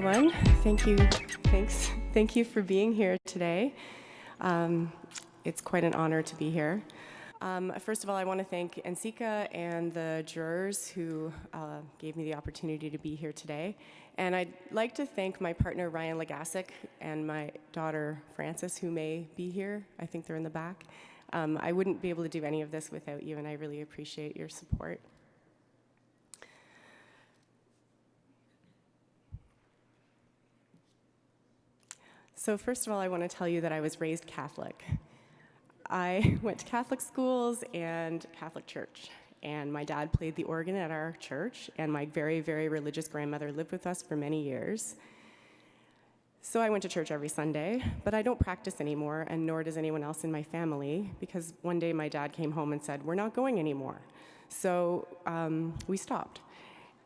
everyone. Thank you for being here today. It's quite an honor to be here. First of all, I want to thank Ensika and the jurors who gave me the opportunity to be here today. And I'd like to thank my partner, Ryan Legasic, and my daughter, Frances, who may be here. I think they're in the back. I wouldn't be able to do any of this without you, and I really appreciate your support. So first of all, I want to tell you that I was raised Catholic. I went to Catholic schools and Catholic church, and my dad played the organ at our church, and my very, very religious grandmother lived with us for many years. So I went to church every Sunday, but I don't practice anymore, and nor does anyone else in my family, because one day my dad came home and said, "We're not going anymore." So we stopped.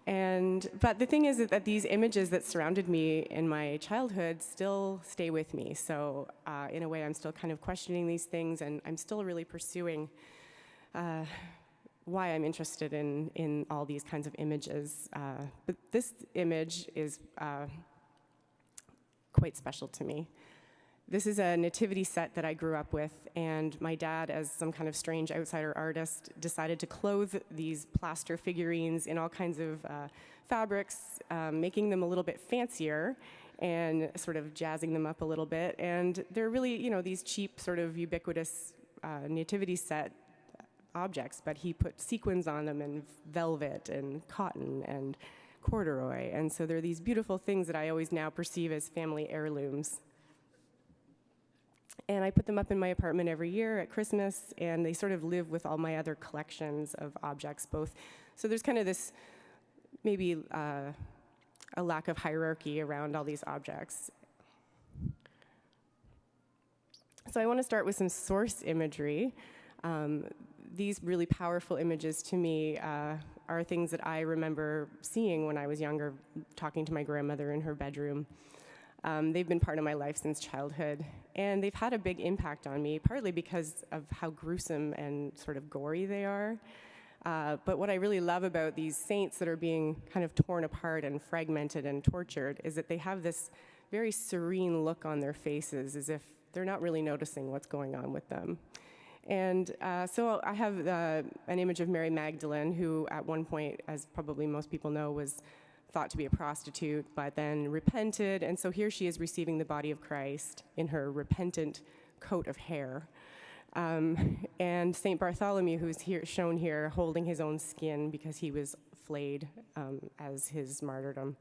But the thing is that these images that surrounded me in my childhood still stay with me. So in a way, I'm still kind of questioning these things, and I'm still really pursuing why I'm interested in all these kinds of images. But this image is quite special to me. This is a nativity set that I grew up with, and my dad, as some kind of strange outsider artist, decided to clothe these plaster figurines in all kinds of fabrics, making them a little bit fancier and sort of jazzing them up a little bit. And they're really, these cheap, sort of ubiquitous nativity set objects, but he put sequins on them and velvet and cotton and corduroy. And so they're these beautiful things that I always now perceive as family heirlooms. And I put them up in my apartment every year at Christmas, and they sort of live with all my other collections of objects, both. So there's kind of this, maybe a lack of hierarchy around all these objects. So I want to start with some source imagery. These really powerful images to me are things that I remember seeing when I was younger, talking to my grandmother in her bedroom. They've been part of my life since childhood, and they've had a big impact on me, partly because of how gruesome and sort of gory they are. But what I really love about these saints that are being kind of torn apart and fragmented and tortured is that they have this very serene look on their faces, as if they're not really noticing what's going on with them. And so I have an image of Mary Magdalene, who at one point, as probably most people know, was thought to be a prostitute, but then repented, and so here she is receiving the body of Christ in her repentant coat of hair. And St. Bartholomew, who's shown here, holding his own skin because he was flayed as his martyrdom.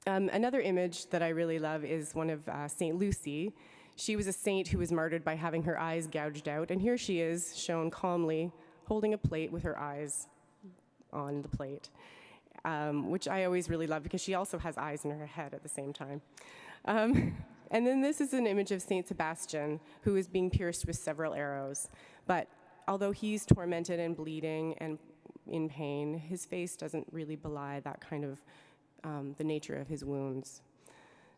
Another image that I really love is one of St. Lucy. She was a saint who was martyred by having her eyes gouged out, and here she is, shown calmly, holding a plate with her eyes on the plate, which I always really love because she also has eyes in her head at the same time. And then this is an image of Saint Sebastian, who is being pierced with several arrows. But although he's tormented and bleeding and in pain, his face doesn't really belie that kind of the nature of his wounds.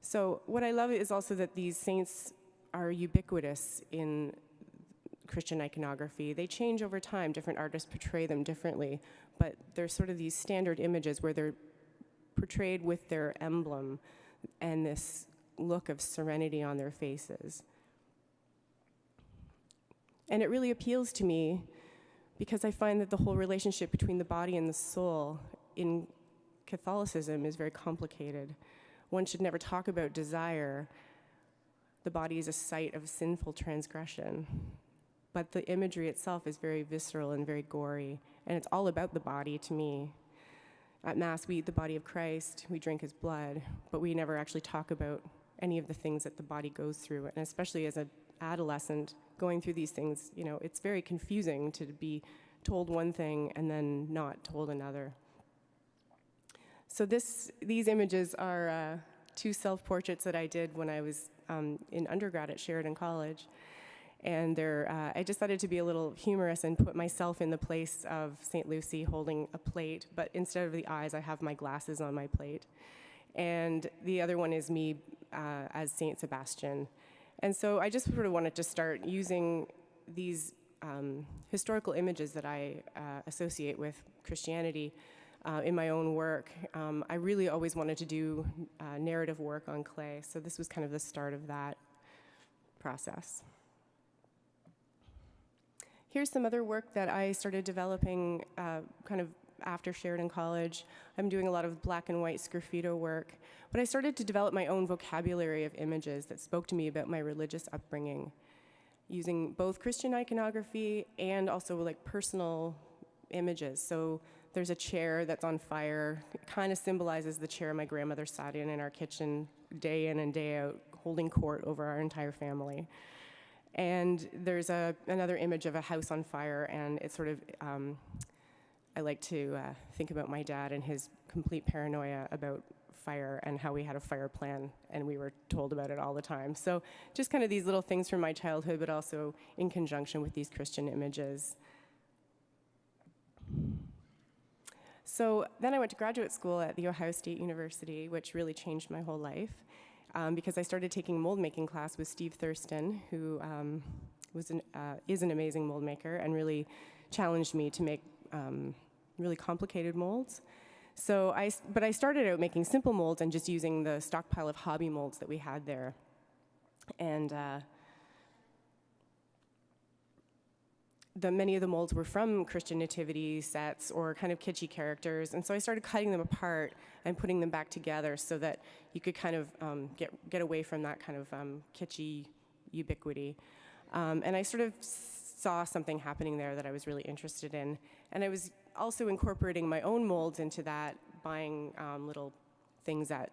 So what I love is also that these saints are ubiquitous in Christian iconography. They change over time. Different artists portray them differently, but they're sort of these standard images where they're portrayed with their emblem and this look of serenity on their faces. And it really appeals to me because I find that the whole relationship between the body and the soul in Catholicism is very complicated. One should never talk about desire. The body is a site of sinful transgression. But the imagery itself is very visceral and very gory, and it's all about the body to me. At Mass, we eat the body of Christ, we drink his blood, but we never actually talk about any of the things that the body goes through. And especially as an adolescent going through these things, it's very confusing to be told one thing and then not told another. So these images are two self-portraits that I did when I was in undergrad at Sheridan College. And I decided to be a little humorous and put myself in the place of St. Lucy holding a plate, but instead of the eyes, I have my glasses on my plate. And the other one is me as St. Sebastian. And so I just sort of wanted to start using these historical images that I associate with Christianity in my own work. I really always wanted to do narrative work on clay, so this was kind of the start of that process. Here's some other work that I started developing kind of after Sheridan College. I'm doing a lot of black and white sgraffito work, but I started to develop my own vocabulary of images that spoke to me about my religious upbringing, using both Christian iconography and also like personal images. So there's a chair that's on fire. It kind of symbolizes the chair my grandmother sat in our kitchen day in and day out, holding court over our entire family. And there's another image of a house on fire, and it's sort of, I like to think about my dad and his complete paranoia about fire and how we had a fire plan, and we were told about it all the time. So just kind of these little things from my childhood, but also in conjunction with these Christian images. So then I went to graduate school at The Ohio State University, which really changed my whole life, because I started taking mold making class with Steve Thurston, who is an amazing mold maker and really challenged me to make really complicated molds. So but I started out making simple molds and just using the stockpile of hobby molds that we had there. And many of the molds were from Christian nativity sets or kind of kitschy characters, and so I started cutting them apart and putting them back together so that you could kind of get away from that kind of kitschy ubiquity. And I sort of saw something happening there that I was really interested in, and I was also incorporating my own molds into that, buying little things at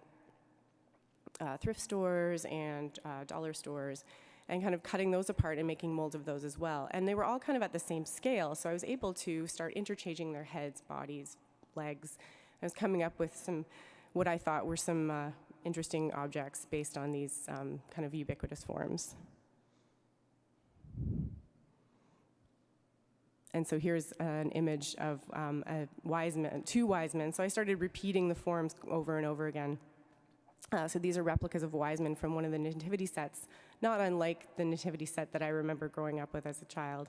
thrift stores and dollar stores, and kind of cutting those apart and making molds of those as well. And they were all kind of at the same scale, so I was able to start interchanging their heads, bodies, legs. I was coming up with what I thought were some interesting objects based on these kind of ubiquitous forms. And so here's an image of two wise men. So I started repeating the forms over and over again. So these are replicas of wise men from one of the nativity sets, not unlike the nativity set that I remember growing up with as a child.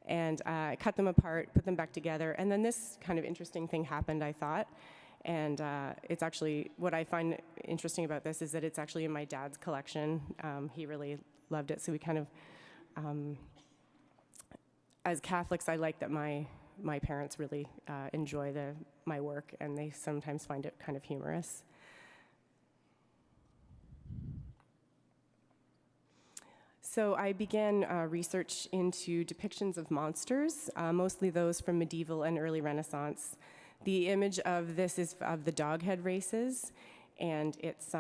And I cut them apart, put them back together, and then this kind of interesting thing happened, I thought. And it's actually, what I find interesting about this is that it's actually in my dad's collection. He really loved it, so we kind of, as Catholics, I like that my parents really enjoy my work, and they sometimes find it kind of humorous. So I began research into depictions of monsters, mostly those from medieval and early Renaissance. The image of this is of the doghead races, and it's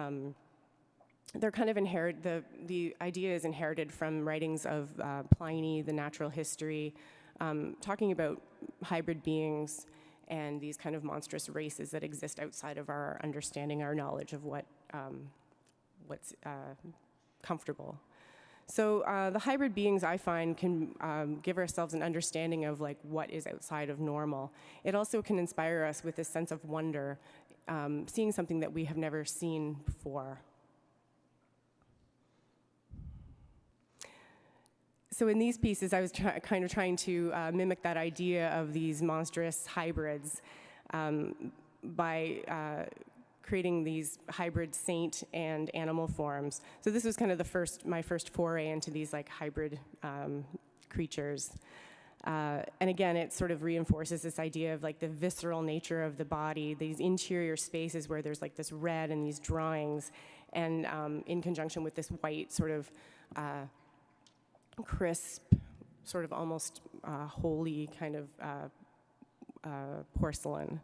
they're kind of inherited. The idea is inherited from writings of Pliny, the natural history, talking about hybrid beings and these kind of monstrous races that exist outside of our understanding, our knowledge of what's comfortable. So the hybrid beings, I find, can give ourselves an understanding of like what is outside of normal. It also can inspire us with a sense of wonder, seeing something that we have never seen before. So in these pieces, I was kind of trying to mimic that idea of these monstrous hybrids by creating these hybrid saint and animal forms. So this was kind of my first foray into these like hybrid creatures. And again, it sort of reinforces this idea of like the visceral nature of the body, these interior spaces where there's like this red and these drawings, and in conjunction with this white sort of crisp, sort of almost holy kind of porcelain.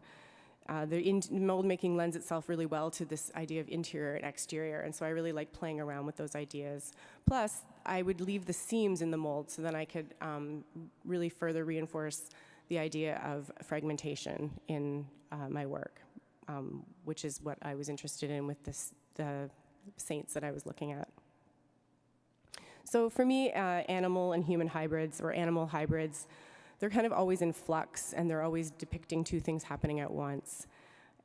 The mold making lends itself really well to this idea of interior and exterior, and so I really like playing around with those ideas. Plus, I would leave the seams in the mold so then I could really further reinforce the idea of fragmentation in my work, which is what I was interested in with the saints that I was looking at. So for me, animal and human hybrids, or animal hybrids, they're kind of always in flux, and they're always depicting two things happening at once.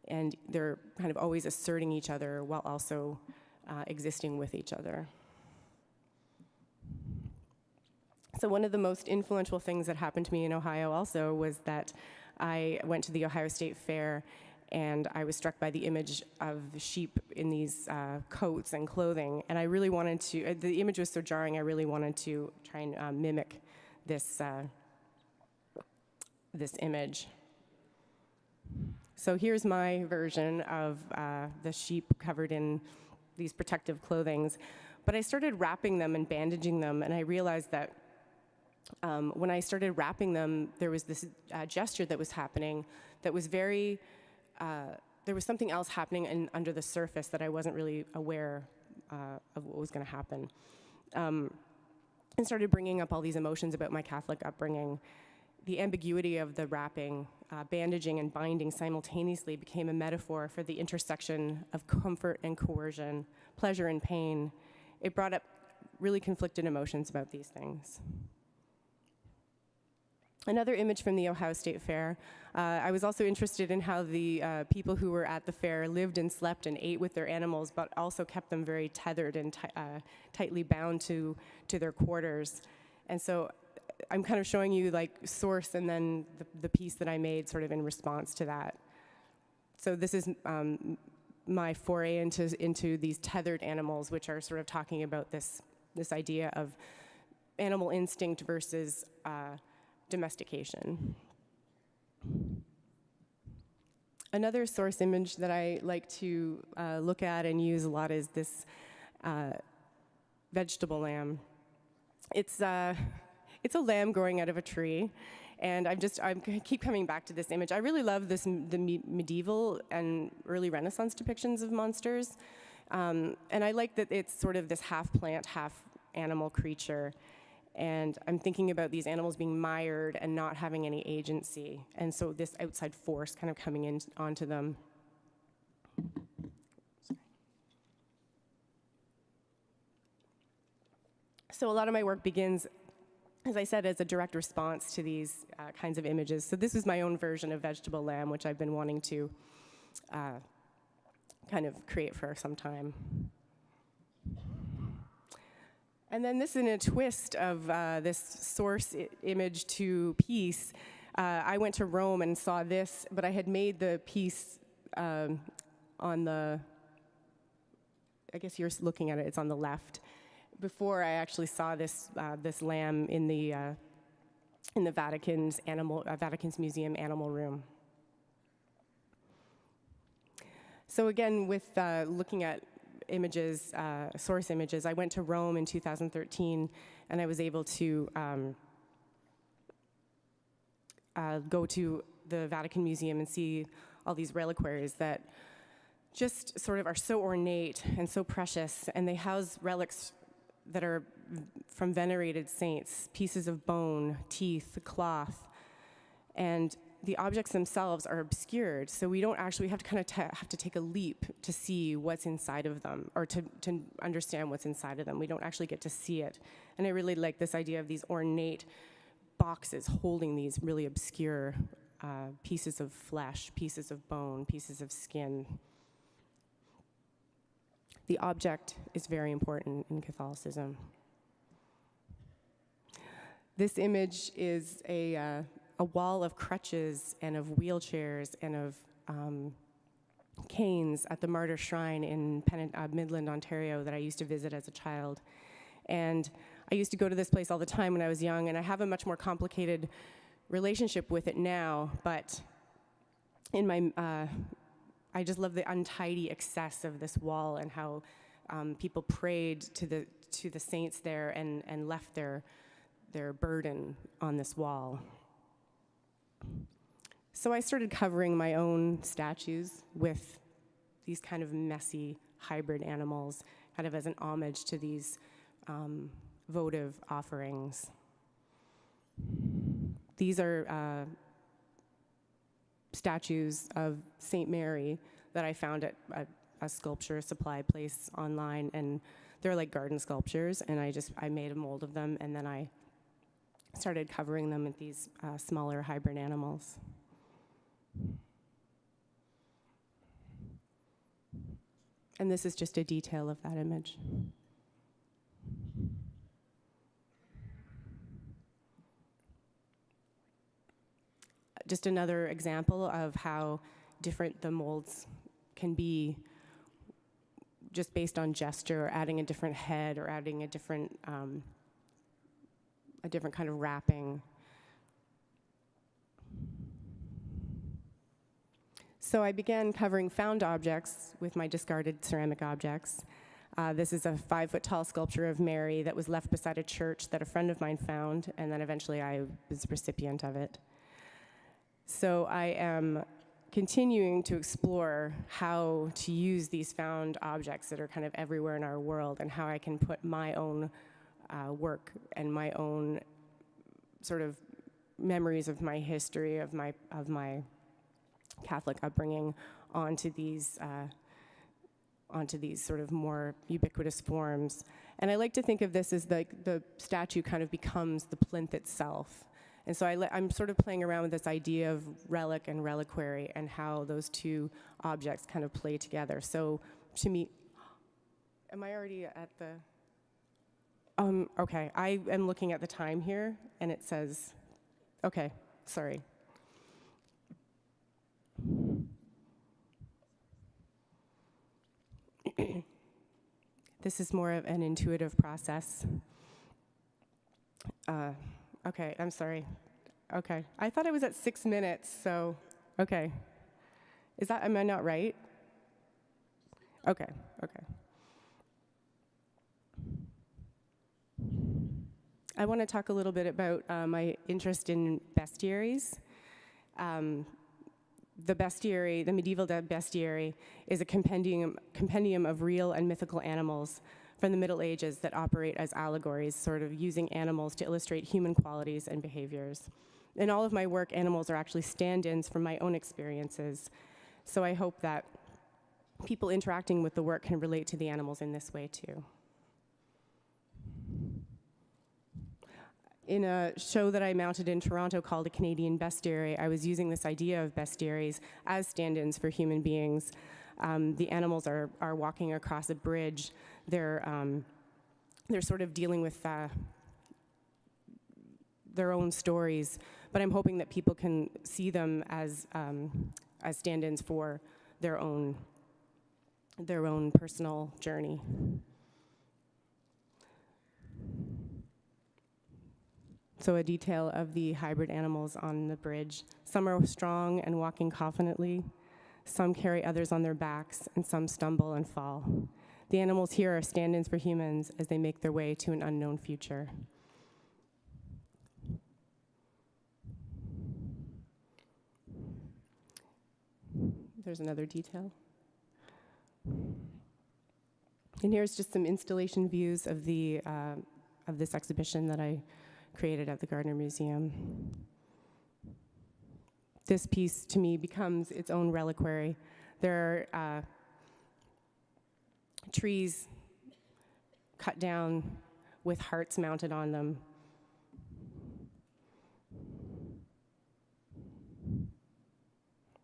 And they're kind of always asserting each other while also existing with each other. So one of the most influential things that happened to me in Ohio also was that I went to the Ohio State Fair, and I was struck by the image of the sheep in these coats and clothing, and I really wanted to, the image was so jarring, I really wanted to try and mimic this, this image. So here's my version of the sheep covered in these protective clothings. But I started wrapping them and bandaging them, and I realized that when I started wrapping them, there was this gesture that was happening that was very, there was something else happening under the surface that I wasn't really aware of what was going to happen. And started bringing up all these emotions about my Catholic upbringing. The ambiguity of the wrapping, bandaging, and binding simultaneously became a metaphor for the intersection of comfort and coercion, pleasure and pain. It brought up really conflicted emotions about these things. Another image from the Ohio State Fair. I was also interested in how the people who were at the fair lived and slept and ate with their animals, but also kept them very tethered and tightly bound to their quarters. And so I'm kind of showing you like source and then the piece that I made sort of in response to that. So this is my foray into these tethered animals, which are sort of talking about this idea of animal instinct versus domestication. Another source image that I like to look at and use a lot is this vegetable lamb. It's a lamb growing out of a tree, and I keep coming back to this image. I really love the medieval and early Renaissance depictions of monsters, and I like that it's sort of this half plant, half animal creature. And I'm thinking about these animals being mired and not having any agency, and so this outside force kind of coming in onto them. So a lot of my work begins, as I said, as a direct response to these kinds of images. So this is my own version of vegetable lamb, which I've been wanting to kind of create for some time. And then this, in a twist of this source image to piece, I went to Rome and saw this, but I had made the piece on the, I guess you're looking at it, it's on the left, before I actually saw this this lamb in the Vatican's Museum animal room. So again, with looking at images, source images, I went to Rome in 2013, and I was able to go to the Vatican Museum and see all these reliquaries that just sort of are so ornate and so precious, and they house relics that are from venerated saints, pieces of bone, teeth, cloth, and the objects themselves are obscured, so we don't actually, we have to kind of have to take a leap to see what's inside of them, or to understand what's inside of them. We don't actually get to see it. And I really like this idea of these ornate boxes holding these really obscure pieces of flesh, pieces of bone, pieces of skin. The object is very important in Catholicism. This image is a wall of crutches and of wheelchairs and of canes at the Martyr Shrine in Midland, Ontario, that I used to visit as a child. And I used to go to this place all the time when I was young, and I have a much more complicated relationship with it now, but in my, I just love the untidy excess of this wall and how people prayed to the saints there and left their burden on this wall. So I started covering my own statues with these kind of messy hybrid animals, kind of as an homage to these votive offerings. These are statues of St. Mary that I found at a sculpture supply place online, and they're like garden sculptures, and I made a mold of them, and then I started covering them with these smaller hybrid animals. And this is just a detail of that image. just another example of how different the molds can be just based on gesture, or adding a different head, or adding a different kind of wrapping. So I began covering found objects with my discarded ceramic objects. This is a 5-foot-tall sculpture of Mary that was left beside a church that a friend of mine found, and then eventually I was the recipient of it. So I am continuing to explore how to use these found objects that are kind of everywhere in our world, and how I can put my own work and my own sort of memories of my history, of my Catholic upbringing onto these sort of more ubiquitous forms. And I like to think of this as like the statue kind of becomes the plinth itself. And so I'm sort of playing around with this idea of relic and reliquary, and how those two objects kind of play together. So to me, am I already at the, okay, I am looking at the time here, and it says, okay, sorry. This is more of an intuitive process. Okay, I'm sorry. Okay, I thought I was at 6 minutes, so, okay. Am I not right? Okay. I want to talk a little bit about my interest in bestiaries. The bestiary, the medieval bestiary, is a compendium of real and mythical animals from the Middle Ages that operate as allegories, sort of using animals to illustrate human qualities and behaviors. In all of my work, animals are actually stand-ins from my own experiences. So I hope that people interacting with the work can relate to the animals in this way too. In a show that I mounted in Toronto called A Canadian Bestiary, I was using this idea of bestiaries as stand-ins for human beings. The animals are walking across a bridge. They're sort of dealing with their own stories, but I'm hoping that people can see them as stand-ins for their own personal journey. So a detail of the hybrid animals on the bridge. Some are strong and walking confidently. Some carry others on their backs, and some stumble and fall. The animals here are stand-ins for humans as they make their way to an unknown future. There's another detail. And here's just some installation views of this exhibition that I created at the Gardner Museum. This piece, to me, becomes its own reliquary. There are trees cut down with hearts mounted on them.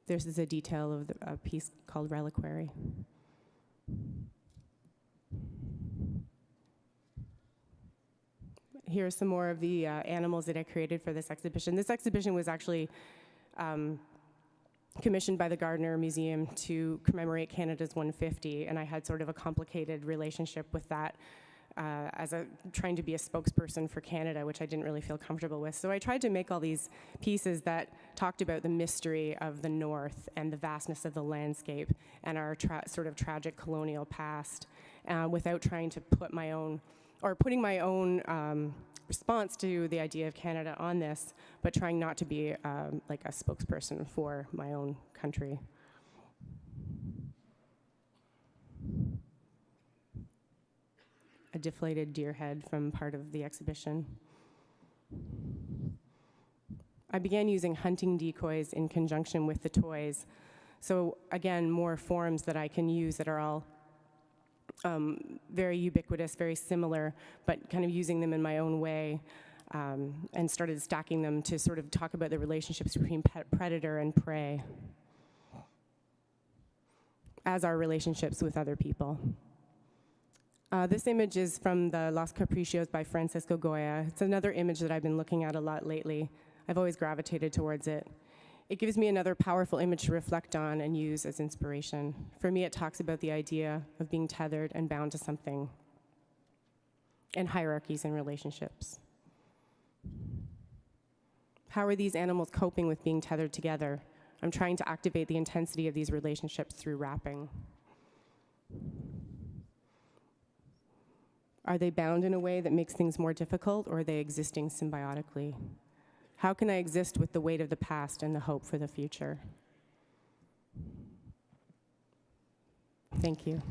This is a detail of a piece called Reliquary. Here are some more of the animals that I created for this exhibition. This exhibition was actually commissioned by the Gardner Museum to commemorate Canada's 150, and I had sort of a complicated relationship with that trying to be a spokesperson for Canada, which I didn't really feel comfortable with. So I tried to make all these pieces that talked about the mystery of the North and the vastness of the landscape and our sort of tragic colonial past, without trying to put my own, or putting my own response to the idea of Canada on this, but trying not to be like a spokesperson for my own country. A deflated deer head from part of the exhibition. I began using hunting decoys in conjunction with the toys. So again, more forms that I can use that are all very ubiquitous, very similar, but kind of using them in my own way, and started stacking them to sort of talk about the relationships between predator and prey as our relationships with other people. This image is from the Los Capricios by Francisco Goya. It's another image that I've been looking at a lot lately. I've always gravitated towards it. It gives me another powerful image to reflect on and use as inspiration. For me, it talks about the idea of being tethered and bound to something, and hierarchies in relationships. How are these animals coping with being tethered together? I'm trying to activate the intensity of these relationships through wrapping. Are they bound in a way that makes things more difficult, or are they existing symbiotically? How can I exist with the weight of the past and the hope for the future? Thank you.